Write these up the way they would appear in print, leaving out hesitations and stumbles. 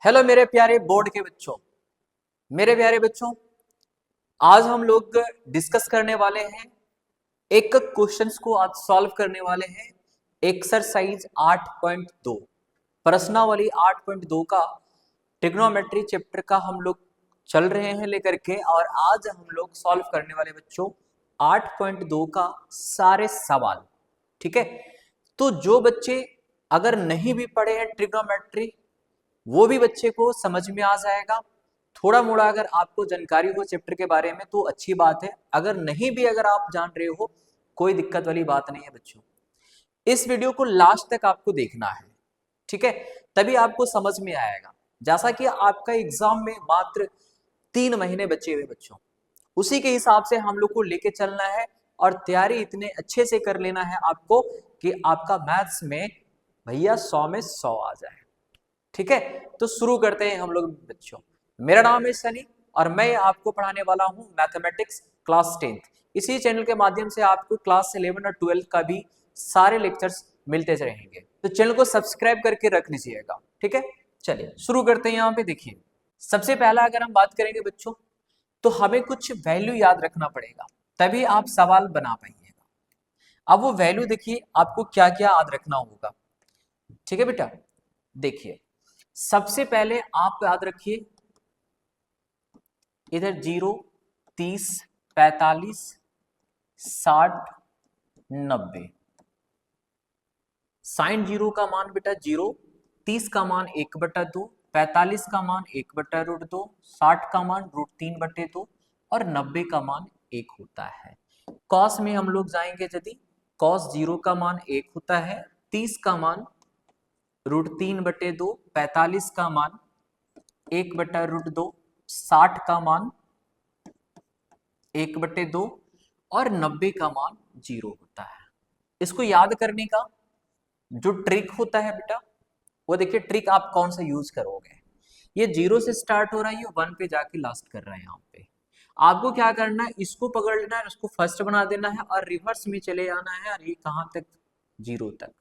Hello मेरे प्यारे board के बच्चों, मेरे प्यारे बच्चों, आज हम लोग डिस्कस करने वाले हैं एक क्वेश्चंस को आज सॉल्व करने वाले हैं। एक्सरसाइज 8.2 प्रश्नावली 8.2 का ट्रिग्नोमेट्री चैप्टर का हम लोग चल रहे हैं लेकर के, और आज हम लोग सॉल्व करने वाले बच्चों 8.2 का सारे सवाल। ठीक है, तो जो बच्चे अगर नहीं भी पढ़े हैं ट्रिग्नोमेट्री, वो भी बच्चे को समझ में आ जाएगा। थोड़ा मोड़ा अगर आपको जानकारी हो चैप्टर के बारे में तो अच्छी बात है, अगर नहीं भी अगर आप जान रहे हो कोई दिक्कत वाली बात नहीं है बच्चों। इस वीडियो को लास्ट तक आपको देखना है, ठीक है, तभी आपको समझ में आएगा। जैसा कि आपका एग्जाम में मात्र 3 महीने बचे हुए बच्चों, उसी के हिसाब से हम लोग को लेके चलना है और तैयारी इतने अच्छे से कर लेना है आपको कि आपका मैथ्स में भैया 100 में 100 आ जाए। ठीक है, तो शुरू करते हैं हम लोग बच्चों। मेरा नाम है सनी और मैं आपको पढ़ाने वाला हूं मैथमेटिक्स क्लास 10th। इसी चैनल के माध्यम से आपको क्लास 11 और 12 का भी सारे लेक्चर्स मिलते रहेंगे, तो चैनल को सब्सक्राइब करके रख लीजिएगा। ठीक है, चलिए शुरू करते हैं। यहाँ पे देखिए, सबसे पहला अगर हम बात करेंगे बच्चों, तो हमें कुछ वैल्यू याद रखना पड़ेगा, तभी आप सवाल बना पाइएगा। अब वो वैल्यू देखिए, आपको क्या क्या याद रखना होगा। ठीक है बेटा, देखिए सबसे पहले आप याद रखिए, इधर 0, 30, 45, 60, 90। साइन 0 का मान बेटा 0, 30 का मान 1/2, 45 का मान 1/√2, 60 का मान √3/2 और 90 का मान 1 होता है। कॉस में हम लोग जाएंगे, यदि कॉस 0 का मान 1 होता है, 30 का मान √3/2, 45 का मान 1/√2, 60 का मान 1/2 और 90 का मान 0 होता है। इसको याद करने का जो ट्रिक होता है बेटा, वो देखिए ट्रिक आप कौन सा यूज करोगे। ये 0 से स्टार्ट हो रहा है, ये 1 पे जाके लास्ट कर रहा है। यहाँ पे आपको क्या करना है, इसको पकड़ लेना है, इसको फर्स्ट बना देना है और रिवर्स में चले जाना है, और ये कहां तक, 0 तक।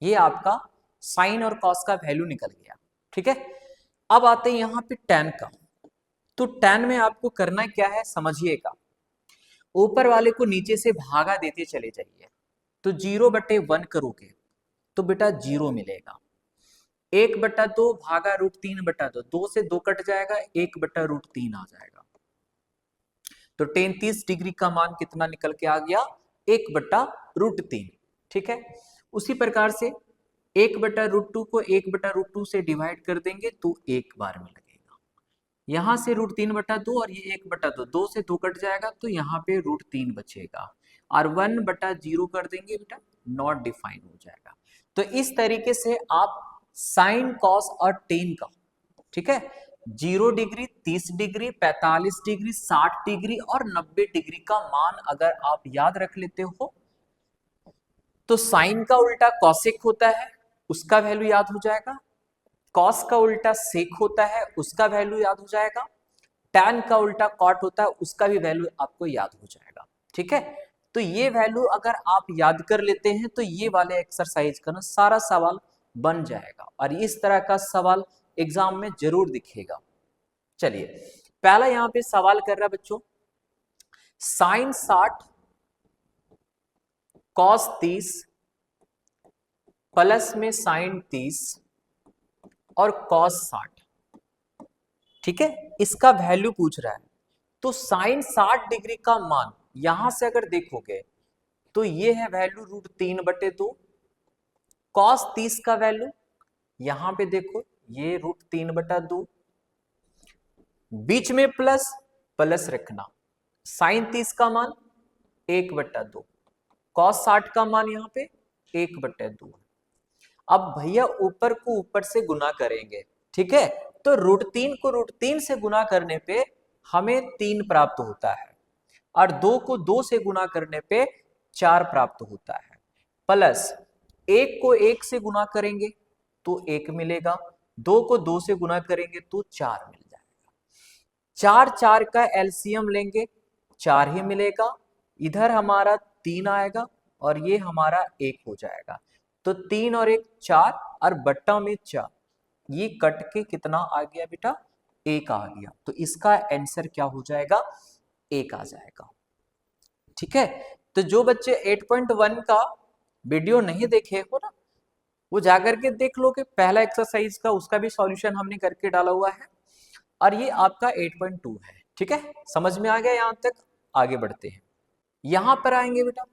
ये आपका साइन और कॉस का वैल्यू निकल गया। ठीक है, अब आते हैं यहाँ पे tan का। तो tan में आपको करना क्या है समझिएगा, ऊपर वाले को नीचे से भागा देते चले जाइए। तो 0/1 करोगे तो बेटा 0 मिलेगा। 1/2 भागा √3/2, 2 से 2 कट जाएगा, 1/√3 आ जाएगा। तो tan 30 डिग्री का मान कितना निकल के आ गया, 1/√3। ठीक है, उसी प्रकार से 1/√2 को 1/√2 से डिवाइड कर देंगे तो 1 बार में लगेगा। यहां से √3/2 और ये 1/2, 2 से 2 कट जाएगा तो यहाँ पे √3 बचेगा, और 1/0 कर देंगे बेटा, नॉट डिफाइन हो जाएगा। तो इस तरीके से आप साइन कॉस और टेन का, ठीक है, 0 डिग्री, 30 डिग्री, 45 डिग्री, 60 डिग्री और 90 डिग्री का मान अगर आप याद रख लेते हो, तो साइन का उल्टा कॉसेक होता है, उसका वैल्यू याद हो जाएगा। कॉस का उल्टा सेक होता है, उसका वैल्यू याद हो जाएगा। टैन का उल्टा कॉट होता है, उसका भी वैल्यू आपको याद हो जाएगा। ठीक है, तो ये वैल्यू अगर आप याद कर लेते हैं तो ये वाले एक्सरसाइज का ना सारा सवाल बन जाएगा, और इस तरह का सवाल एग्जाम में जरूर दिखेगा। चलिए पहला यहां पे सवाल कर रहा है बच्चों, साइन 60 कॉस 30 प्लस में साइन 30 और कॉस 60। ठीक है, इसका वैल्यू पूछ रहा है। तो साइन 60 डिग्री का मान यहां से अगर देखोगे तो ये है वैल्यू √3/2। कॉस 30 का वैल्यू यहां पे देखो, ये √3/2, बीच में प्लस प्लस रखना, साइन 30 का मान 1/2, कॉस 60 का मान यहाँ पे 1/2। अब भैया ऊपर को ऊपर से गुना करेंगे, ठीक है, तो √3 को √3 से गुना करने पे हमें 3 प्राप्त होता है, और 2 को 2 से गुना करने पे 4 प्राप्त होता है, प्लस 1 को 1 से गुना करेंगे तो 1 मिलेगा, 2 को 2 से गुना करेंगे तो 4 मिल जाएगा। 4 4 का एलसीएम लेंगे, 4 ही मिलेगा, इधर हमारा 3 आएगा और ये हमारा 1 हो जाएगा। तो 3 और 1 4, और बट्टा में 4, ये कट के कितना आ गया बेटा, 1 आ गया। तो इसका आंसर क्या हो जाएगा, 1 आ जाएगा। ठीक है, तो जो बच्चे 8.1 का वीडियो नहीं देखे हो ना, वो जाकर के देख लो कि पहला एक्सरसाइज का उसका भी सॉल्यूशन हमने करके डाला हुआ है, और ये आपका 8.2 है। ठीक है, समझ में आ गया यहां तक? आगे बढ़ते हैं, यहां पर आएंगे बेटा,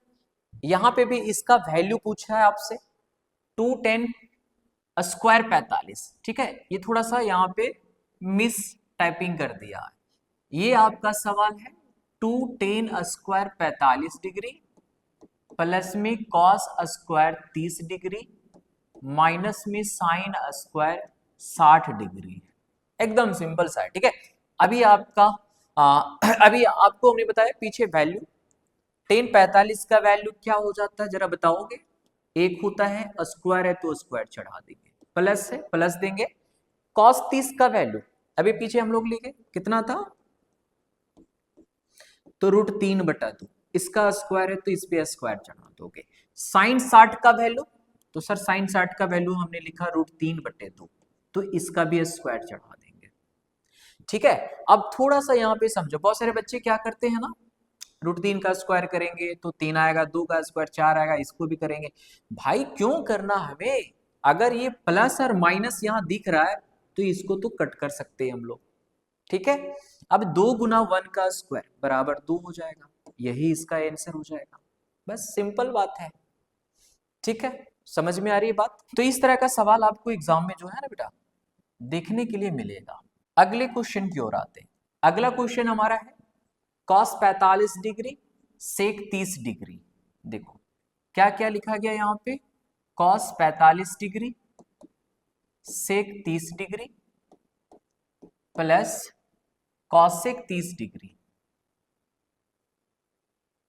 यहां पे भी इसका वैल्यू पूछा है आपसे, 210 स्क्वायर 45। ठीक है, ये थोड़ा सा यहाँ पे मिस टाइपिंग कर दिया है। ये आपका सवाल है 210 स्क्वायर 45 डिग्री प्लस में कॉस स्क्वायर 30 डिग्री माइनस में साइन स्क्वायर 60 डिग्री। एकदम सिंपल सा है। ठीक है, अभी आपका अभी आपको हमने बताया पीछे वैल्यू 1045 का वैल्यू क्या हो जाता है जरा बताओगे? एक होता है, स्क्वायर है तो स्क्वायर चढ़ा देंगे, प्लस है प्लस देंगे। कॉस 30 का वैल्यू अभी पीछे हम लोग लिखे कितना था, तो √3/2, इसका स्क्वायर है तो इस पे स्क्वायर चढ़ा दोगे। साइन 60 का वैल्यू, तो सर साइन 60 का वैल्यू हमने लिखा √3/2, तो इसका भी स्क्वायर चढ़ा देंगे। ठीक है, अब थोड़ा सा यहाँ पे समझो, बहुत सारे बच्चे क्या करते हैं ना, √3 का स्क्वायर करेंगे तो 3 आएगा, 2 का स्क्वायर 4 आएगा, इसको भी करेंगे। भाई क्यों करना हमें, अगर ये प्लस और माइनस यहाँ दिख रहा है तो इसको तो कट कर सकते हैं हम लोग। ठीक है, अब 2 गुना 1 का स्क्वायर बराबर 2 हो जाएगा, यही इसका आंसर हो जाएगा। बस सिंपल बात है। ठीक है, समझ में आ रही है बात? तो इस तरह का सवाल आपको एग्जाम में जो है ना बेटा देखने के लिए मिलेगा। अगले क्वेश्चन की ओर आते हैं। अगला क्वेश्चन हमारा है कॉस 45 डिग्री सेक 30 डिग्री। देखो क्या क्या लिखा गया यहाँ पे, कॉस 45 डिग्री सेक 30 डिग्री प्लस कॉसेक 30 डिग्री।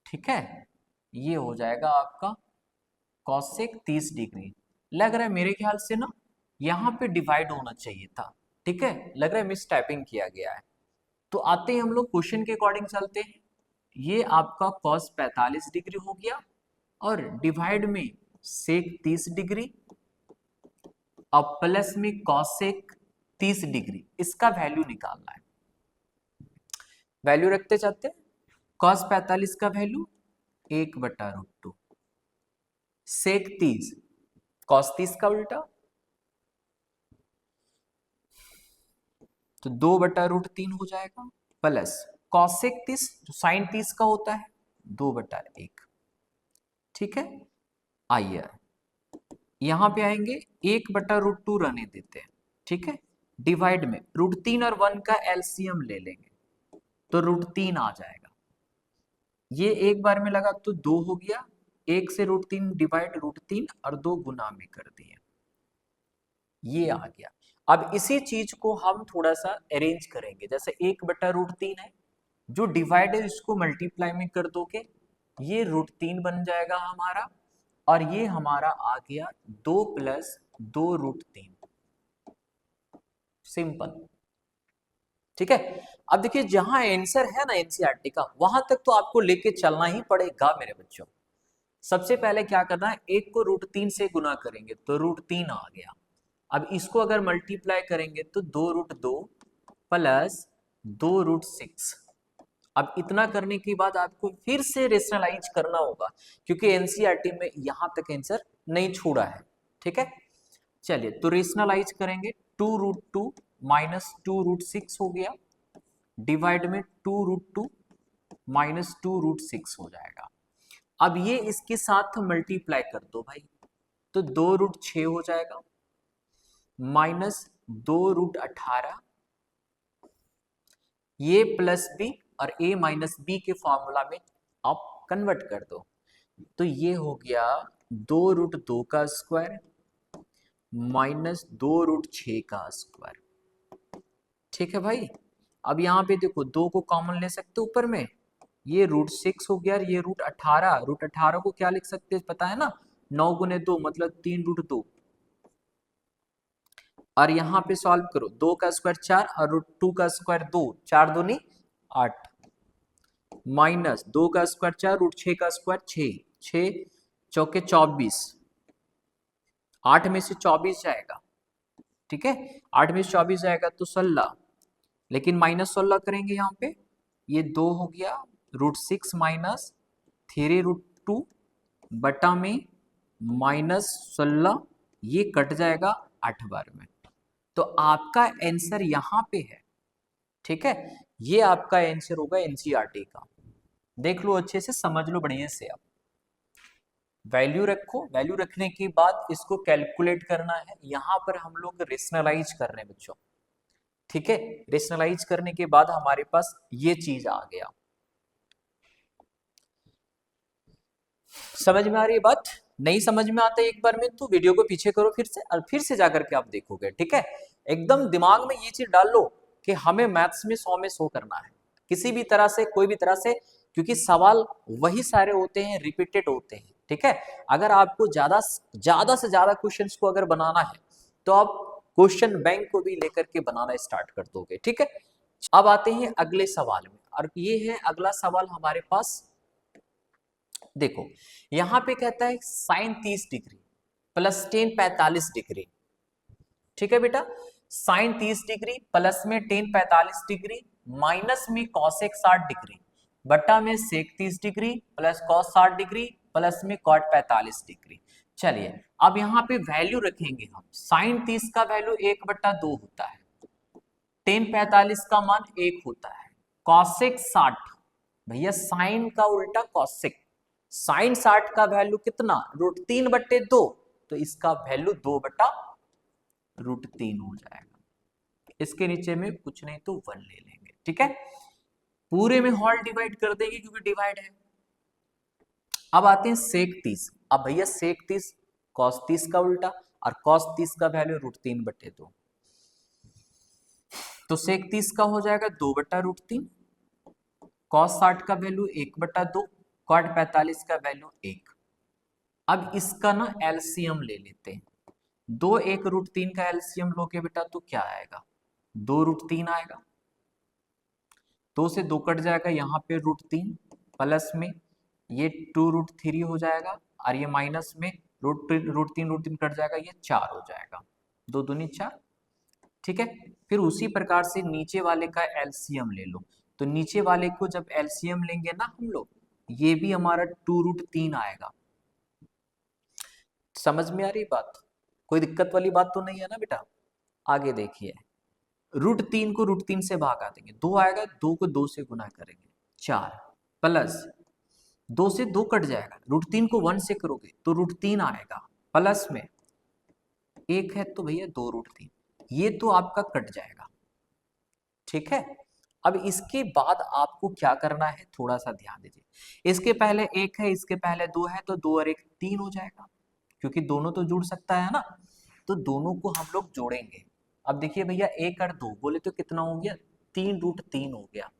ठीक है, ये हो जाएगा आपका कॉसेक 30 डिग्री। लग रहा है मेरे ख्याल से ना यहाँ पे डिवाइड होना चाहिए था। ठीक है, लग रहा है मिस टाइपिंग किया गया है। तो आते हैं हम लोग क्वेश्चन के अकॉर्डिंग चलते हैं। ये आपका कॉस 45 डिग्री हो गया और डिवाइड में सेक 30 डिग्री और प्लस में कॉसेक 30 डिग्री, इसका वैल्यू निकालना है। वैल्यू रखते जाते हैं, कॉस 45 का वैल्यू 1/√2, सेक 30 कॉस 30 का उल्टा तो 2/√3 हो जाएगा, प्लस कॉसेक 30 जो साइन 30 का होता है 2/1। ठीक है, आइए यहां पे आएंगे 1/√2 रहने देते हैं। ठीक है, डिवाइड में √3 और 1 का एलसीएम ले लेंगे तो √3 आ जाएगा। ये एक बार में लगा तो 2 हो गया, 1 से √3 डिवाइड √3 और 2 गुना में कर दिए, ये आ गया। अब इसी चीज को हम थोड़ा सा अरेंज करेंगे, जैसे 1/√3 है, जो डिवाइड है इसको मल्टीप्लाई में कर दोगे, ये √3 बन जाएगा हमारा, और ये हमारा आ गया 2 + 2√3। सिंपल। ठीक है, अब देखिए जहां आंसर है ना एनसीईआरटी का, वहां तक तो आपको लेके चलना ही पड़ेगा मेरे बच्चों। सबसे पहले क्या करना है, 1 को √3 से गुना करेंगे तो √3 आ गया। अब इसको अगर मल्टीप्लाई करेंगे तो 2√2 प्लस 2√6। अब इतना करने के बाद आपको फिर से रेशनलाइज करना होगा, क्योंकि एनसीईआरटी में यहां तक आंसर नहीं छोड़ा है। ठीक है, चलिए तो रेशनलाइज करेंगे, 2√2 माइनस 2√6 हो गया, डिवाइड में 2√2 माइनस 2√6 हो जाएगा। अब ये इसके साथ मल्टीप्लाई कर दो भाई, तो 2√6 हो जाएगा, माइनस 2√18, ये प्लस बी और a माइनस बी के फॉर्मूला में आप कन्वर्ट कर दो, तो ये हो गया 2√2 का स्क्वायर माइनस 2√6 का स्क्वायर। ठीक है भाई, अब यहाँ पे देखो 2 को कॉमन ले सकते ऊपर में, ये √6 हो गया, ये √18 को क्या लिख सकते हैं पता है ना, 9 गुने 2 मतलब 3√2, और यहाँ पे सॉल्व करो, 2 का स्क्वायर 4 और √2 का स्क्वायर 2, 4 दूनी 8, माइनस 2 का स्क्वायर 4, √6 का स्क्वायर 6, 6 चौके 24, 8 में से 24 जाएगा। ठीक है, 8 में 24 जाएगा तो 16, लेकिन -16 करेंगे यहाँ पे, ये 2 हो गया, √6 माइनस 3√2 बटा में -16, ये कट जाएगा 8 बार में। तो आपका आंसर यहाँ पे है, ठीक है, ये आपका आंसर होगा एनसीईआरटी का। देख लो अच्छे से, समझ लो बढ़िया से। आप वैल्यू रखो, वैल्यू रखने के बाद इसको कैलकुलेट करना है। यहां पर हम लोग रेशनलाइज कर रहे हैं बच्चों, ठीक है, रेशनलाइज करने के बाद हमारे पास ये चीज आ गया। समझ में आ रही है बात? नहीं समझ में आता एक बार में तो वीडियो को पीछे करो फिर से, और फिर से जाकर के आप देखोगे, ठीक है। एकदम दिमाग में ये चीज डाल लो कि हमें मैथ्स में 100 में 100 करना है, किसी भी तरह से, कोई भी तरह से, क्योंकि सवाल वही सारे होते हैं, रिपीटेड होते हैं, ठीक है। अगर आपको ज्यादा से ज्यादा क्वेश्चंस को अगर बनाना है तो आप क्वेश्चन बैंक को भी लेकर के बनाना स्टार्ट कर दोगे, ठीक है। अब आते हैं अगले सवाल में, और ये है अगला सवाल हमारे पास। देखो यहां पे कहता है sine 30 degree plus tan 45 degree, ठीक है बेटा, साइन 30 डिग्री प्लस में टेन 45 डिग्री माइनस में कॉसेक 60 डिग्री बटा में sec 30 degree plus cos 60 degree plus में कॉट 45 डिग्री। चलिए अब यहाँ पे वैल्यू रखेंगे हम। साइन 30 का वैल्यू 1/2 होता है, टेन 45 का मान 1 होता है, कॉसेक 60, भैया साइन का उल्टा कॉसेक, साइन 60 का वैल्यू कितना, √3/2, तो इसका वैल्यू 2/√3 हो जाएगा। इसके नीचे में कुछ नहीं तो 1 ले लेंगे, ठीक है, पूरे में होल डिवाइड कर देंगे क्योंकि डिवाइड है। अब आते हैं सेक 30। अब भैया सेक 30 कॉस 30 का उल्टा, और कॉस 30 का वैल्यू √3/2, तो सेक 30 का हो जाएगा 2/√3, कॉस 60 का वैल्यू 1/2, कॉट 45 का वैल्यू 1। अब इसका ना एलसीएम ले लेते हैं, 2 1√3 का एलसीएम लोगे बेटा तो क्या आएगा, 2√3 आएगा, 2 से 2 कट जाएगा, यहाँ पे √3 प्लस में ये 2√3 हो जाएगा, और ये माइनस में √3 कट जाएगा, ये 4 हो जाएगा, 2 दूनी 4, ठीक है। फिर उसी प्रकार से नीचे वाले का एलसीएम ले लो, तो नीचे वाले को जब एलसीएम लेंगे ना हम लोग, ये भी हमारा 2√3 आएगा। समझ में आ रही बात? कोई दिक्कत वाली बात तो नहीं है ना बेटा? आगे देखिए, √3 को √3 से भागा देंगे, 2 आएगा, 2 को 2 से गुना करेंगे, 4 प्लस 2 से 2 कट जाएगा, √3 को 1 से करोगे तो √3 आएगा, प्लस में 1 है तो भैया 2√3, ये तो आपका कट जाएगा, ठीक है। अब इसके बाद आपको क्या करना है, थोड़ा सा ध्यान दीजिए। इसके पहले 1 है, इसके पहले 2 है, तो 2 और 1 3 हो जाएगा, क्योंकि दोनों तो जुड़ सकता है ना, तो दोनों को हम लोग जोड़ेंगे। अब देखिए भैया 1 और 2 बोले तो कितना हो गया, 3√3 हो गया,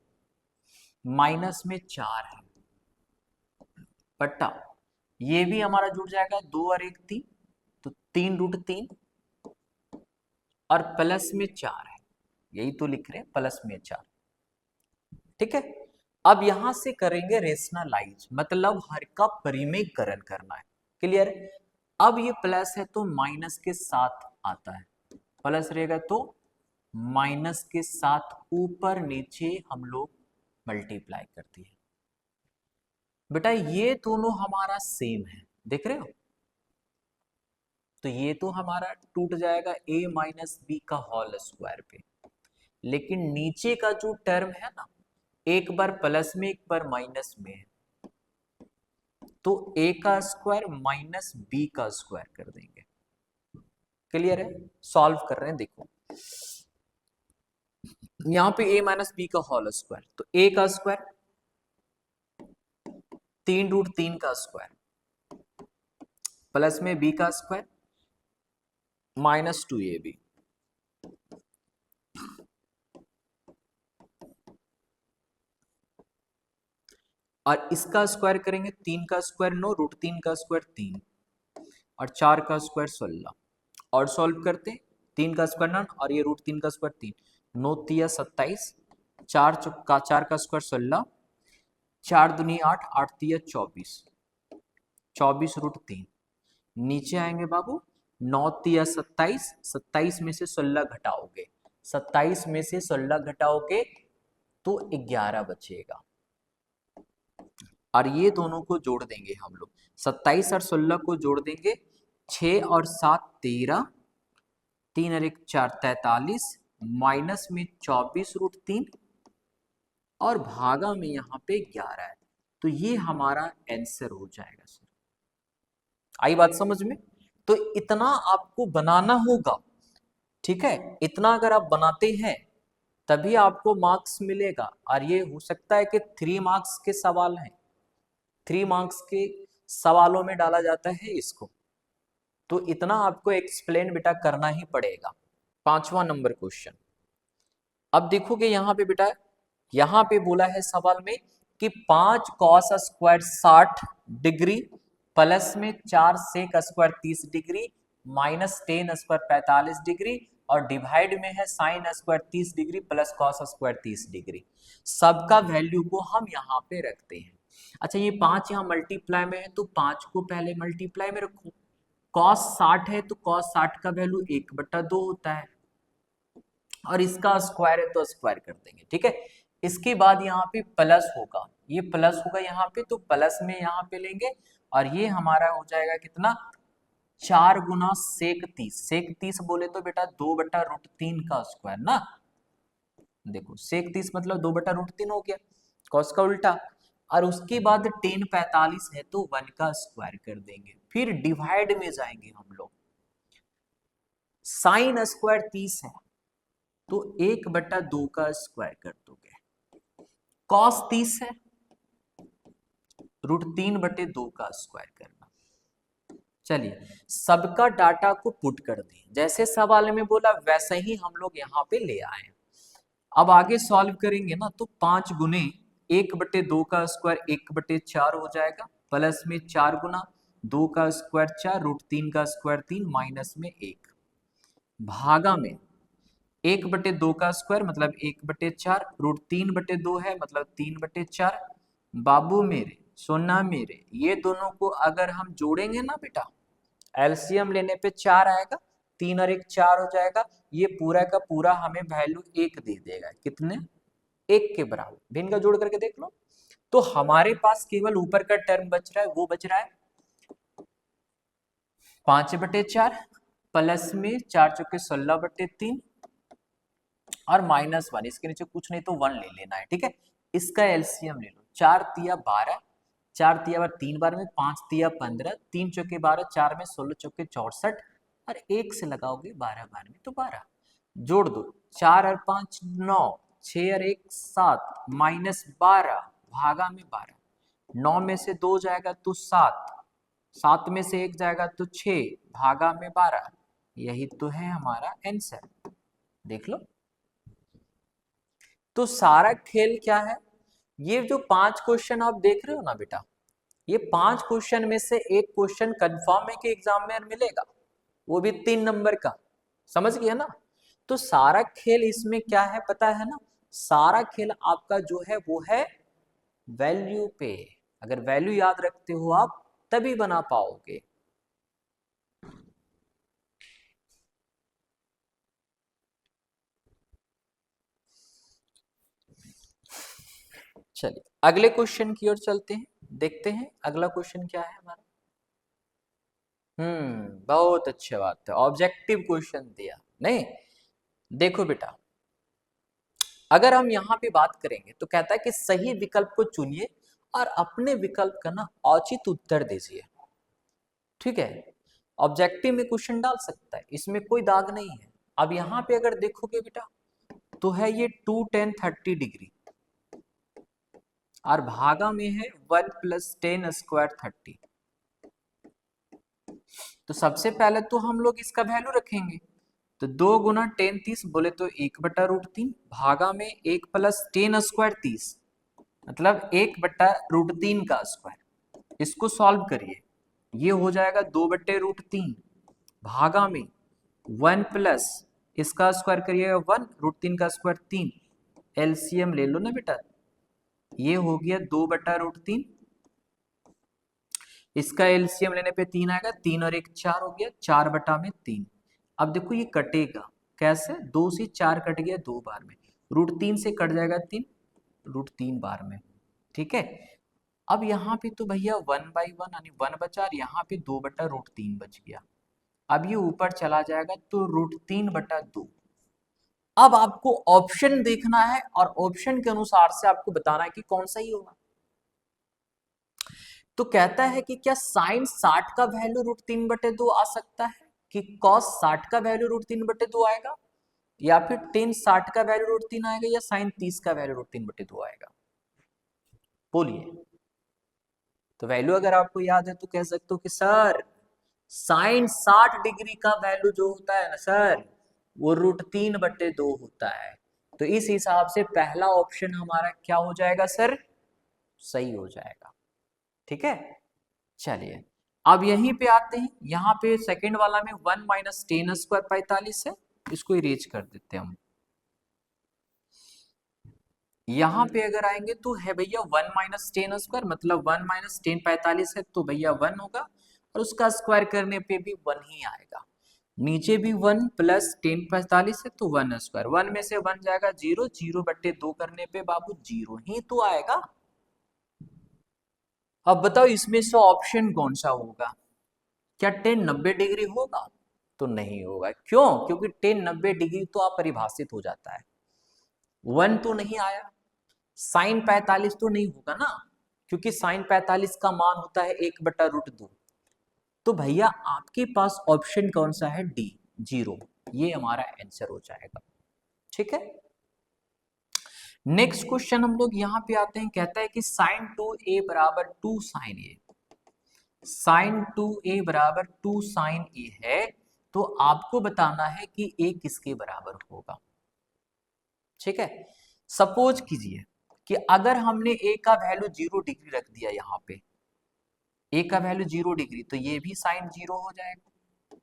माइनस में 4 है बट्टा, ये भी हमारा जुड़ जाएगा, 2 और 1 3, तो 3√3 और प्लस में 4 है, यही तो लिख रहे हैं, प्लस में 4, ठीक है। अब यहां से करेंगे रेशनलाइज, मतलब हर का परिमेयकरण करना है, क्लियर है। अब ये प्लस है तो माइनस के साथ आता है, प्लस रहेगा तो माइनस के साथ ऊपर नीचे हम लोग मल्टीप्लाई करते हैं। बेटा ये दोनों हमारा सेम है, देख रहे हो, तो ये तो हमारा टूट जाएगा a माइनस बी का होल स्क्वायर पे, लेकिन नीचे का जो टर्म है ना, एक बार प्लस में एक बार माइनस में है, तो a का स्क्वायर माइनस b का स्क्वायर कर देंगे, क्लियर है। सॉल्व कर रहे हैं, देखो यहां पे a माइनस बी का होल स्क्वायर, तो a का स्क्वायर 3√3 का स्क्वायर प्लस में b का स्क्वायर -2ab, और इसका स्क्वायर करेंगे, 3 का स्क्वायर 9, √3 का स्क्वायर 3, और 4 का स्क्वायर 16, और सॉल्व करते, 3 का स्क्वायर 9 और ये √3 का स्क्वायर 3, 9 तिया 27, 4 का स्क्वायर 16, 4 दूनी 8, 8 तिया 24, 24 √3, नीचे आएंगे बाबू 9 तिया 27, 27 में से 16 घटाओगे, 27 में से 16 घटाओगे तो 11 बचेगा। और ये दोनों को जोड़ देंगे हम लोग, 27 और 16 को जोड़ देंगे, 6 और 7 13, 3 और 1 4 43, माइनस में 24√3 और भागा में यहाँ पे 11 है। तो ये हमारा आंसर हो जाएगा सर। आई बात समझ में? तो इतना आपको बनाना होगा, ठीक है? इतना अगर आप बनाते हैं तभी आपको मार्क्स मिलेगा। और ये हो सकता है कि 3 मार्क्स के सवाल हैं, 3 मार्क्स के सवालों में डाला जाता है इसको। तो इतना आपको एक्सप्लेन बेटा करना ही पड़ेगा। 5वां नंबर क्वेश्चन। अब देखोगे यहाँ पे बेटा, यहाँ पे बोला है सवाल में कि 5 कॉस स्क्वायर 60 डिग्री प्लस में 4 sec square 30 degree minus 10 square 45 degree और डिवाइड में है sine square 30 degree plus cos square 30 degree. सबका वैल्यू को हम यहाँ पे रखते हैं। अच्छा, ये 5 यहाँ मल्टीप्लाई में है तो 5 को पहले मल्टीप्लाई में रखो। कॉस 60 है तो कॉस 60 का वैल्यू 1/2 होता है और इसका स्क्वायर है तो स्क्वायर कर देंगे, ठीक है? इसके बाद यहाँ पे प्लस होगा, ये प्लस होगा यहाँ पे तो प्लस में यहाँ पे लेंगे और ये हमारा हो जाएगा कितना, 4 गुना सेक 30। सेक 30 बोले तो बेटा 2/√3 का स्क्वायर ना। देखो सेक 30 मतलब 2/√3 हो गया, कॉस का उल्टा। और उसके बाद 10 45 है तो 1 का स्क्वायर कर देंगे। फिर डिवाइड में जाएंगे हम लोग, साइन स्क्वायर 30 है तो 1/2 का स्क्वायर कर दोगे। कॉस 30 है, √3/2 का स्क्वायर करना। चलिए सबका डाटा को पुट कर दिए, जैसे सवाल में बोला वैसे ही हम लोग यहाँ पे ले आए। अब आगे सॉल्व करेंगे ना तो 5 गुने 1/2 का स्क्वायर 1/4 हो जाएगा, प्लस में 4 गुना 2 का स्क्वायर 4 √3 का स्क्वायर 3 माइनस में 1 भागा में 1/2 का स्क्वायर मतलब 1/4 √3/2 है मतलब 3/4। बाबू मेरे सोना मेरे, ये दोनों को अगर हम जोड़ेंगे ना बेटा, एलसीएम लेने पे 4 आएगा, 3 और 1 4 हो जाएगा। ये पूरा का पूरा हमें वैल्यू 1 दे देगा, कितने, 1 के बराबर। भी इनका जोड़ करके देख लो तो हमारे पास केवल ऊपर का टर्म बच रहा है, वो बच रहा है 5/4 प्लस में 4 चौके 16/3 और -1, इसके नीचे कुछ नहीं तो 1 ले लेना है, ठीक है? इसका एलसीएम ले लो, 4 तिया 12, 4 तिया बार 3 बार में 5 तिया 15, 3 चौके 12, 4 में 16 चौके 64 और 1 से लगाओगे 12 बार में तो 12। जोड़ दो, 4 और 5 9, 6 और 1 7 -12 भागा में 12, 9 में से 2 जाएगा तो 7, 7 में से 1 जाएगा तो 6 भागा में 12। यही तो है हमारा आंसर, देख लो। तो सारा खेल क्या है, ये जो 5 क्वेश्चन आप देख रहे हो ना बेटा, ये 5 क्वेश्चन में से एक क्वेश्चन कंफर्म है कि एग्जाम में मिलेगा, वो भी 3 नंबर का, समझ गया ना? तो सारा खेल इसमें क्या है पता है ना, सारा खेल आपका जो है वो है वैल्यू पे। अगर वैल्यू याद रखते हो आप तभी बना पाओगे। चलिए अगले क्वेश्चन की ओर चलते हैं, देखते हैं अगला क्वेश्चन क्या है हमारा। बहुत अच्छी बात है, ऑब्जेक्टिव क्वेश्चन दिया नहीं। देखो बेटा, अगर हम यहाँ पे बात करेंगे तो कहता है कि सही विकल्प को चुनिए और अपने विकल्प का ना औचित उत्तर दीजिए, ठीक है? ऑब्जेक्टिव में क्वेश्चन डाल सकता है, इसमें कोई दाग नहीं है। अब यहाँ पे अगर देखोगे बेटा तो है ये 2 10 30 डिग्री और भागा में है 1 + 10 स्क्वायर 30। तो सबसे पहले तो हम लोग इसका वैल्यू रखेंगे, तो 2 गुना 10 30 बोले तो 1/√3 भागा में 1 + 10 स्क्वायर 30 मतलब 1/√3 का स्क्वायर। इसको सॉल्व करिए, ये हो जाएगा 2/√3 भागा में 1 प्लस इसका स्क्वायर करिएगा 1 √3 का स्क्वायर 3। एलसीएम ले लो ना बेटा, ये हो गया 2/√3 इसका एलसीएम लेने पे 3 आएगा, 3 और 1 4 हो गया, 4/3। अब देखो ये कटेगा कैसे, 2 से 4 कट गया 2 बार में, √3 से कट जाएगा 3, √3 बार में। ठीक है, अब यहाँ पे तो भैया 1/1 यानी 1 बचा, और यहाँ पे 2/√3 बच गया। अब ये ऊपर चला जाएगा तो √3/2। अब आपको ऑप्शन देखना है और ऑप्शन के अनुसार से आपको बताना है कि कौन सा ही होगा। तो कहता है कि क्या साइन 60 का वैल्यू √3/2 आ सकता है, कि कॉस 60 का वैल्यू √3/2 आएगा, या फिर टेन 60 का वैल्यू √3 आएगा, या साइन 30 का वैल्यू √3/2 आएगा, बोलिए। तो वैल्यू अगर आपको याद है तो कह सकते हो कि सर साइन 60 डिग्री का वैल्यू जो होता है ना सर, वो √3/2 होता है। तो इस हिसाब से पहला ऑप्शन हमारा क्या हो जाएगा सर, सही हो जाएगा। ठीक है, चलिए अब यहीं पे आते हैं, यहाँ पे सेकंड वाला में 1 - 10² 45 है, इसको इरेज कर देते हैं हम। यहाँ पे अगर आएंगे तो है भैया 1 - 10² मतलब 1 - 10 45 है तो भैया 1 होगा, और उसका स्क्वायर करने पे भी 1 ही आएगा। नीचे भी 1 + 10 45 है तो 1², 1 में से 1 जाएगा 0, 0/2 करने पे बाबू 0 ही तो आएगा। अब बताओ इसमें से ऑप्शन कौन सा होगा, क्या 10 90 डिग्री होगा, तो नहीं होगा। क्यों, क्योंकि 10 90 डिग्री तो अपरिभाषित हो जाता है, 1 तो नहीं आया, साइन 45 तो नहीं होगा ना, क्योंकि साइन 45 का मान होता है 1/√2। तो भैया आपके पास ऑप्शन कौन सा है, डी 0, ये हमारा आंसर हो जाएगा। ठीक है, नेक्स्ट क्वेश्चन हम लोग यहाँ पे आते हैं, कहता है कि साइन 2a = 2 साइन ए, साइन 2a = 2 साइन ए है, तो आपको बताना है कि a किसके बराबर होगा। ठीक है, सपोज कीजिए कि अगर हमने a का वैल्यू 0 डिग्री रख दिया, यहाँ पे a का वैल्यू 0 डिग्री, तो ये भी साइन 0 हो जाएगा,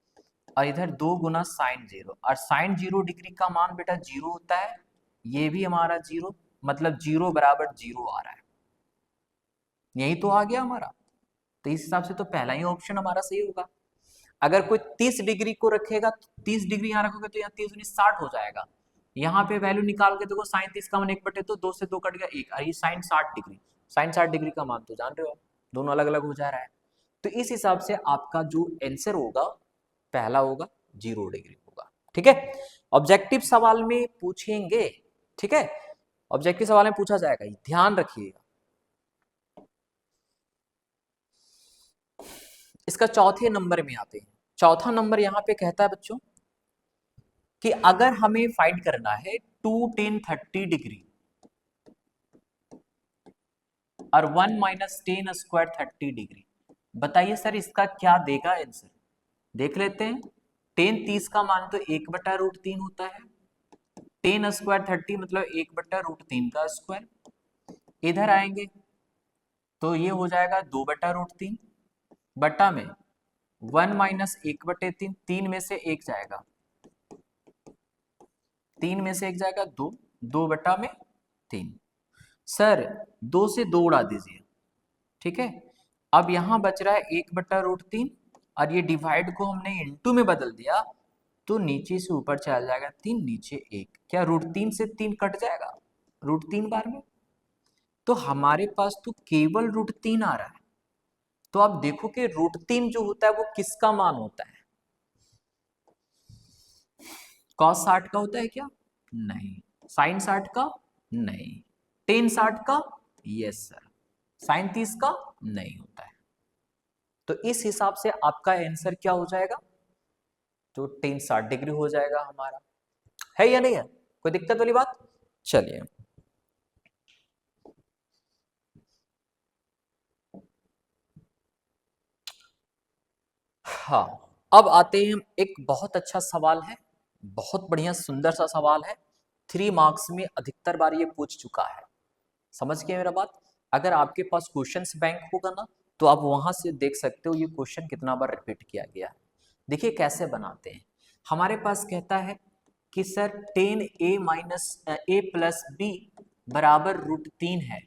और इधर 2 गुना साइन 0, और साइन 0 डिग्री का मान बेटा 0 होता है, ये भी हमारा 0, मतलब 0 = 0 आ रहा है, यही तो आ गया हमारा। तो इस हिसाब से तो पहला ही ऑप्शन हमारा सही होगा। अगर कोई 30 डिग्री को रखेगा तो 30 डिग्री यहाँ रखोगे तो यहाँ 30 × 60 हो जाएगा, यहाँ पे वैल्यू निकाल के देखो, साइन 30 का मान 1/2, 2 से 2 कट गया 1, और ये साइन 60 डिग्री, साइन 60 डिग्री का मान तो जान रहे हो, दोनों अलग अलग हो जा रहा है। तो इस हिसाब से आपका जो आंसर होगा पहला होगा 0 डिग्री होगा। ठीक है, ऑब्जेक्टिव सवाल में पूछेंगे। ठीक है, ऑब्जेक्टिव सवाल में पूछा जाएगा, ध्यान रखिएगा। इसका चौथे नंबर में आते हैं, चौथा नंबर यहाँ पे कहता है बच्चों कि अगर हमें फाइंड करना है 2 10 30 डिग्री और 1 - 10² 30 डिग्री, बताइए सर इसका क्या देगा आंसर, देख लेते हैं। 10 30 का मान तो 1/√3 होता है, 10² 30 मतलब 1/√3 का स्क्वायर, इधर आएंगे तो ये हो जाएगा 2/√3 बटा में 1 - 1/3, 3 में से 1 जाएगा, 3 में से 1 जाएगा 2, 2/3। सर 2 से 2 उड़ा दीजिए। ठीक है, अब यहां बच रहा है 1/√3, और ये डिवाइड को हमने इनटू में बदल दिया तो नीचे से ऊपर चला जाएगा 3, नीचे 1, क्या √3 से 3 कट जाएगा √3 बार में, तो हमारे पास तो केवल √3 आ रहा है। तो आप देखो कि √3 जो होता है वो किसका मान होता है, cos 60 का होता है क्या, नहीं, साइन 60 का नहीं, टेन 60 का यस सर, साइन 30 का नहीं होता है। तो इस हिसाब से आपका आंसर क्या हो जाएगा, तो टेन 60 डिग्री हो जाएगा हमारा, है या नहीं है, कोई दिक्कत वाली बात। चलिए हाँ, अब आते हैं, एक बहुत अच्छा सवाल है, बहुत बढ़िया सुंदर सा सवाल है, 3 मार्क्स में अधिकतर बार ये पूछ चुका है, समझ गए मेरा बात। अगर आपके पास क्वेश्चंस बैंक होगा ना तो आप वहां से देख सकते हो ये क्वेश्चन कितना बार रिपीट किया गया है। देखिए कैसे बनाते हैं, हमारे पास कहता है कि सर 10a + b = √3 है।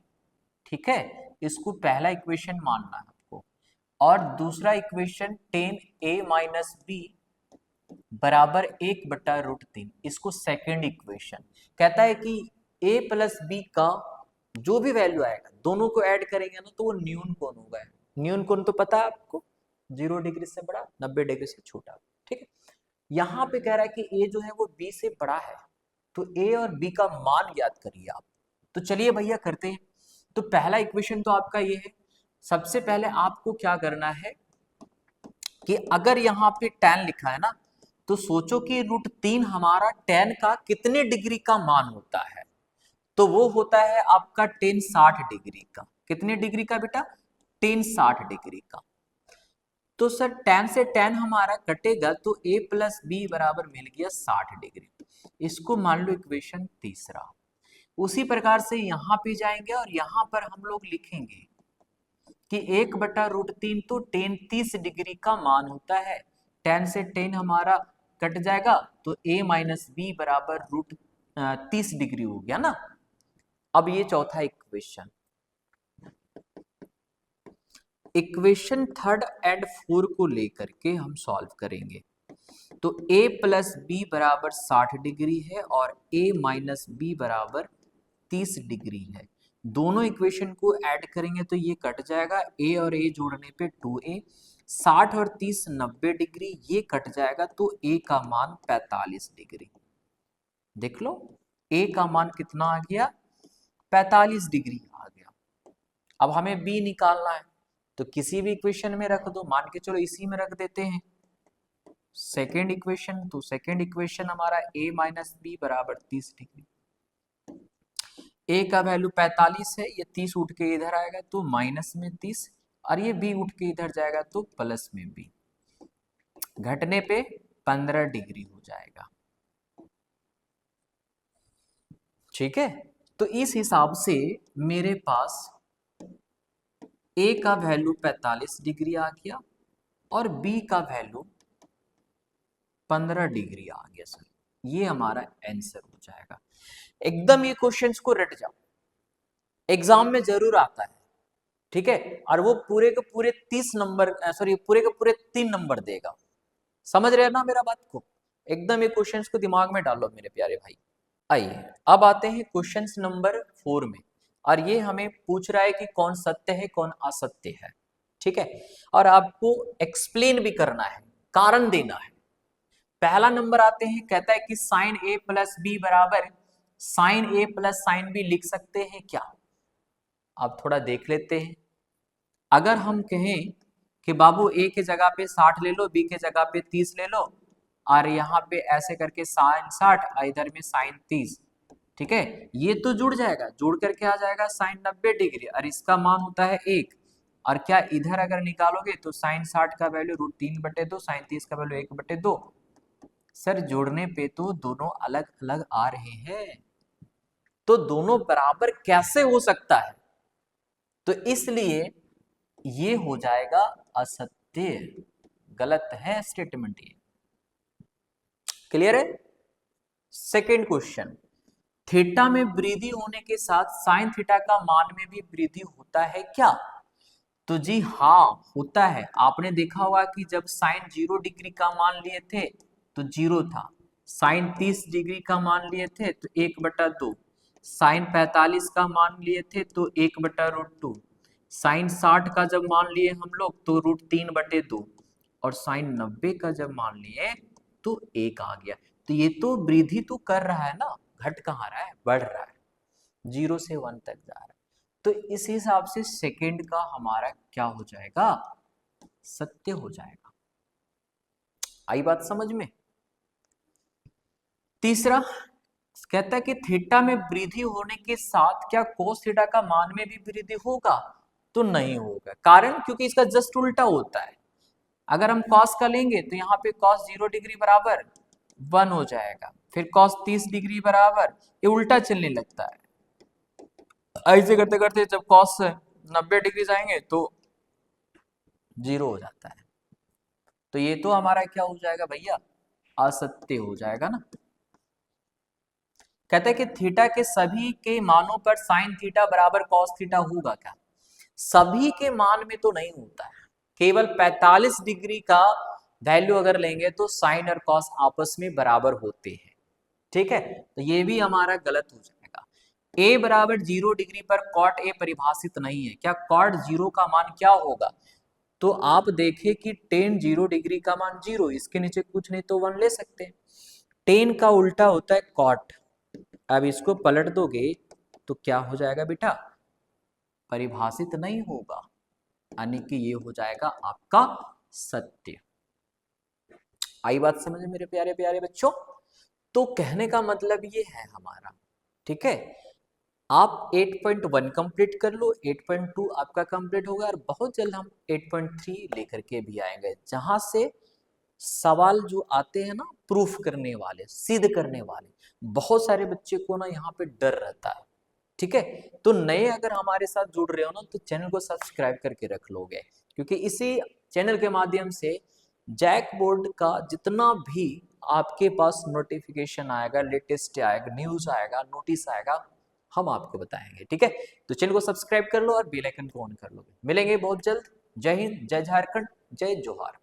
ठीक है, इसको पहला इक्वेशन मानना है आपको, और दूसरा इक्वेशन टेन ए माइनस बी बराबर 1/√3, इसको सेकेंड इक्वेशन कहता है कि a प्लस बी का जो भी वैल्यू आएगा दोनों को ऐड करेंगे ना तो वो न्यून कोण होगा। न्यून कोण तो पता है आपको, 0 डिग्री से बड़ा 90 डिग्री से छोटा। ठीक है, यहाँ पे कह रहा है कि a जो है वो b से बड़ा है, तो a और b का मान याद करिए आप। तो चलिए भैया करते हैं। तो पहला इक्वेशन तो आपका ये है। सबसे पहले आपको क्या करना है कि अगर यहाँ पे tan लिखा है ना, तो सोचो कि √3 हमारा tan का कितने डिग्री का मान होता है, तो वो होता है आपका tan 60 डिग्री का। कितने डिग्री का बेटा? tan 60 डिग्री का। तो सर tan से tan हमारा कटेगा तो a प्लस बी बराबर मिल गया 60 डिग्री। इसको मान लो इक्वेशन तीसरा। उसी प्रकार से यहाँ पे जाएंगे और यहाँ पर हम लोग लिखेंगे कि 1/√3 तो tan 30 डिग्री का मान होता है। tan से tan हमारा कट जाएगा तो a माइनस बी बराबर √30 डिग्री हो गया ना। अब ये चौथा equation, equation third and four को लेकर के हम सॉल्व करेंगे। तो a प्लस बी बराबर 60 डिग्री है और a माइनस बी बराबर 30 डिग्री है। दोनों इक्वेशन को ऐड करेंगे तो ये कट जाएगा, a और a जोड़ने पे 2a, 60 और 30 90 डिग्री, ये कट जाएगा तो a का मान 45 डिग्री। देख लो a का मान कितना आ गया? 45 डिग्री आ गया। अब हमें b निकालना है, तो किसी भी इक्वेशन में रख दो, मान के चलो इसी में रख देते हैं सेकेंड इक्वेशन। तो सेकेंड इक्वेशन हमारा a माइनस बी बराबर 30 डिग्री। a का वैल्यू 45 है, ये 30 उठ के इधर आएगा तो माइनस में 30, और ये b उठ के इधर जाएगा तो प्लस में b, घटने पे 15 डिग्री हो जाएगा। ठीक है, तो इस हिसाब से मेरे पास a का वैल्यू 45 डिग्री आ गया और b का वैल्यू 15 डिग्री आ गया। सर ये हमारा आंसर हो जाएगा। एकदम ये क्वेश्चंस को रट जाओ, एग्जाम में जरूर आता है। ठीक है, और वो पूरे के पूरे 30 नंबर, सॉरी पूरे के पूरे 3 नंबर देगा। समझ रहे हैं ना मेरा बात को? एकदम ये क्वेश्चंस को दिमाग में डालो मेरे प्यारे भाई। आइए अब आते हैं क्वेश्चंस नंबर 4 में, और ये हमें पूछ रहा है कि कौन सत्य है कौन असत्य है। ठीक है, और आपको एक्सप्लेन भी करना है, कारण देना है। पहला नंबर आते हैं, कहता है कि साइन ए प्लस बी बराबर साइन ए प्लस साइन बी लिख सकते हैं क्या? आप थोड़ा देख लेते हैं। अगर हम कहें कि बाबू ए के जगह पे 60 ले लो, बी के जगह पे 30 ले लो, और यहाँ पे ऐसे करके साइन 60 और इधर में साइन 30, ठीक है, ये तो जुड़ जाएगा, जुड़ करके आ जाएगा साइन 90 डिग्री, और इसका मान होता है 1। और क्या इधर अगर निकालोगे तो साइन 60 का वैल्यू √3/2, साइन 30 का वैल्यू 1/2। सर जोड़ने पे तो दोनों अलग अलग आ रहे हैं, तो दोनों बराबर कैसे हो सकता है? तो इसलिए ये हो जाएगा असत्य, गलत है स्टेटमेंट ये। क्लियर है? सेकेंड क्वेश्चन, थीटा में वृद्धि होने के साथ साइन थीटा का मान में भी वृद्धि होता है क्या? तो जी हाँ होता है। आपने देखा होगा कि जब साइन 0 डिग्री का मान लिए थे तो 0 था, साइन 30 डिग्री का मान लिए थे तो 1/2, साइन 45 का मान लिए थे तो 1/√2, साइन 60 का जब मान लिए हम लोग तो √3/2, और साइन 90 का जब मान लिए तो 1 आ गया। तो ये तो वृद्धि तो कर रहा है ना, घट कहाँ रहा है, बढ़ रहा है, 0 से 1 तक जा रहा है। तो इस हिसाब से सेकेंड का हमारा क्या हो जाएगा? सत्य हो जाएगा। आई बात समझ में? तीसरा कहता है कि थीटा में वृद्धि होने के साथ क्या कोस थीटा का मान में भी वृद्धि होगा? तो नहीं होगा, कारण क्योंकि इसका जस्ट उल्टा होता है। अगर हम कॉस का लेंगे तो यहाँ पे कॉस 0 डिग्री बराबर 1 हो जाएगा, फिर कॉस 30 डिग्री बराबर, ये उल्टा चलने लगता है। ऐसे करते करते जब कॉस 90 डिग्री जाएंगे तो 0 हो जाता है। तो ये तो हमारा क्या हो जाएगा भैया? असत्य हो जाएगा ना। कहते हैं कि थीटा के सभी के मानों पर साइन थीटा बराबर कॉस थीटा होगा क्या? सभी के मान में तो नहीं होता है, केवल 45 डिग्री का वैल्यू अगर लेंगे तो साइन और कॉस आपस में बराबर होते हैं। ठीक है, तो ये भी हमारा गलत हो जाएगा। a बराबर 0 डिग्री पर कॉट ए परिभाषित नहीं है। क्या कॉट 0 का मान क्या होगा? तो आप देखें कि टेन 0 डिग्री का मान 0, इसके नीचे कुछ नहीं तो 1 ले सकते हैं। टेन का उल्टा होता है कॉट। अब इसको पलट दोगे तो क्या हो जाएगा बेटा? परिभाषित नहीं होगा, यानी कि ये हो जाएगा आपका सत्य। आई बात समझ में मेरे प्यारे प्यारे बच्चों? तो कहने का मतलब ये है हमारा, ठीक है, आप 8.1 कंप्लीट कर लो, 8.2 आपका कंप्लीट होगा और बहुत जल्द हम 8.3 लेकर के भी आएंगे, जहां से सवाल जो आते हैं ना प्रूफ करने वाले, सिद्ध करने वाले, बहुत सारे बच्चे को ना यहाँ पे डर रहता है। ठीक है, तो नए अगर हमारे साथ जुड़ रहे हो ना तो चैनल को सब्सक्राइब करके रख लोगे, क्योंकि इसी चैनल के माध्यम से जैक बोर्ड का जितना भी आपके पास नोटिफिकेशन आएगा, लेटेस्ट आएगा, न्यूज आएगा, नोटिस आएगा, हम आपको बताएंगे। ठीक है, तो चैनल को सब्सक्राइब कर लो और बेल आइकन को ऑन कर लो। मिलेंगे बहुत जल्द। जय हिंद, जय झारखंड, जय जोहार।